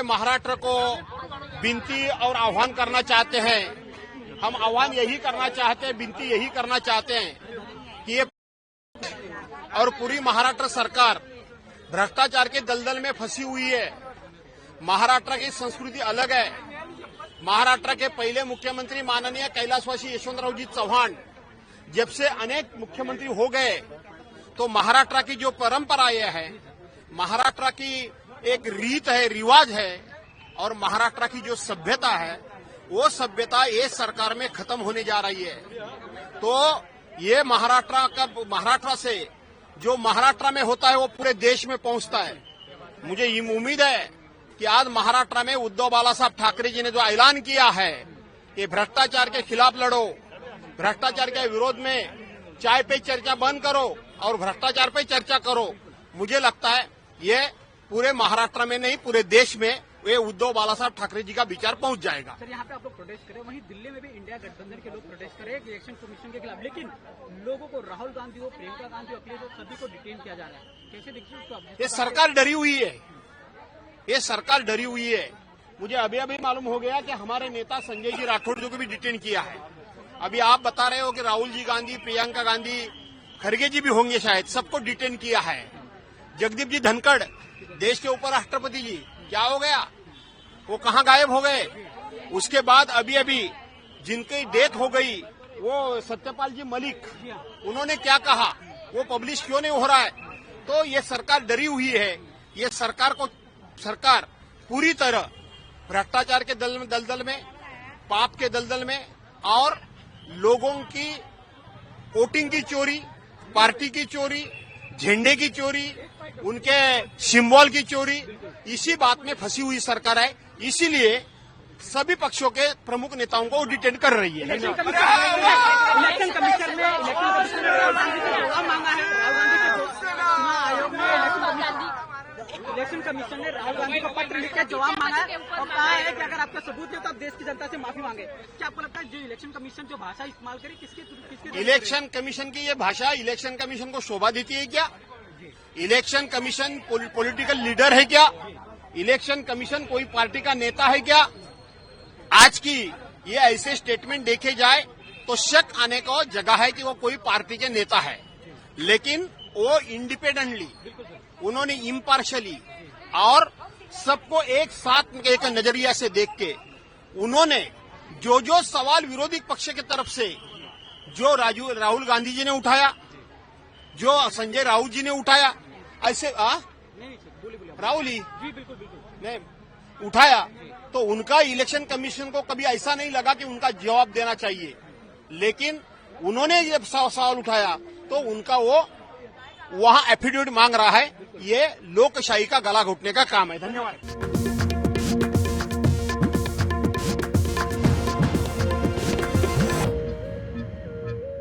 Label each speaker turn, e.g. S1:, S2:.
S1: महाराष्ट्र को विनती और आह्वान करना चाहते हैं। हम आह्वान यही करना चाहते हैं, विनती यही करना चाहते हैं कि ये और पूरी महाराष्ट्र सरकार भ्रष्टाचार के दलदल में फंसी हुई है। महाराष्ट्र की संस्कृति अलग है। महाराष्ट्र के पहले मुख्यमंत्री माननीय कैलाशवासी यशवंतरावजी चौहान जब से अनेक मुख्यमंत्री हो गए तो महाराष्ट्र की जो परंपराएं है, महाराष्ट्र की एक रीत है, रिवाज है और महाराष्ट्र की जो सभ्यता है वो सभ्यता ये सरकार में खत्म होने जा रही है। तो ये महाराष्ट्र से जो महाराष्ट्र में होता है वो पूरे देश में पहुंचता है। मुझे ये उम्मीद है कि आज महाराष्ट्र में उद्धव बालासाहब ठाकरे जी ने जो ऐलान किया है कि भ्रष्टाचार के खिलाफ लड़ो, भ्रष्टाचार के विरोध में चाय पे चर्चा बंद करो और भ्रष्टाचार पे चर्चा करो, मुझे लगता है ये पूरे महाराष्ट्र में नहीं पूरे देश में ये उद्धव बालासाहब ठाकरे जी का विचार पहुंच जाएगा।
S2: सर, यहाँ पे आप लोग प्रोटेस्ट करें, वहीं दिल्ली में भी इंडिया गठबंधन के लोग प्रोटेस्ट करें इलेक्शन कमीशन के खिलाफ, लेकिन लोगों को राहुल गांधी हो, प्रियंका गांधी हो, अखिलेश हो, सभी को डिटेन किया जा रहा है। कैसे देखिए उसको?
S1: ये सरकार डरी हुई है, ये सरकार डरी हुई है। मुझे अभी मालूम हो गया कि हमारे नेता संजय जी राठौड़ जी को भी डिटेन किया है। अभी आप बता रहे हो कि राहुल जी गांधी, प्रियंका गांधी, खड़गे जी भी होंगे शायद, सबको डिटेन किया है। जगदीप जी धनखड़, देश के उपराष्ट्रपति जी, क्या हो गया? वो कहाँ गायब हो गए? उसके बाद अभी जिनकी डेथ हो गई वो सत्यपाल जी मलिक, उन्होंने क्या कहा, वो पब्लिश क्यों नहीं हो रहा है? तो ये सरकार डरी हुई है। ये सरकार पूरी तरह भ्रष्टाचार के दलदल में, पाप के दलदल में और लोगों की वोटिंग की चोरी, पार्टी की चोरी, झंडे की चोरी, उनके सिंबल की चोरी, इसी बात में फंसी हुई सरकार है। इसीलिए सभी पक्षों के प्रमुख नेताओं को डिटेन कर रही है।
S2: इलेक्शन कमीशन ने राहुल गांधी से जवाब मांगा है। राहुल गांधी के चुनाव आयोग ने इलेक्शन कमीशन ने राहुल गांधी को पत्र लिख के जवाब मांगा है और कहा है कि अगर आपका सबूत है तो आप देश की जनता से माफी मांगे। क्या आपको लगता है जो इलेक्शन कमीशन जो भाषा इस्तेमाल करे किसके
S1: इलेक्शन कमीशन की ये भाषा इलेक्शन कमीशन को शोभा देती है क्या? इलेक्शन कमीशन पॉलिटिकल लीडर है क्या? इलेक्शन कमीशन कोई पार्टी का नेता है क्या? आज की ये ऐसे स्टेटमेंट देखे जाए तो शक आने को जगह है कि वो कोई पार्टी के नेता है, लेकिन वो इंडिपेंडेंटली, उन्होंने इम्पार्शियली और सबको एक साथ एक नजरिया से देख के उन्होंने जो सवाल विरोधी पक्ष की तरफ से जो राहुल गांधी जी ने उठाया, जो संजय राउत जी ने उठाया, ऐसे राहुल ही ने उठाया, तो उनका इलेक्शन कमीशन को कभी ऐसा नहीं लगा कि उनका जवाब देना चाहिए, लेकिन उन्होंने जब सवाल उठाया तो उनका वो वहां एफिडेविट मांग रहा है। ये लोकशाही का गला घोटने का काम है। धन्यवाद।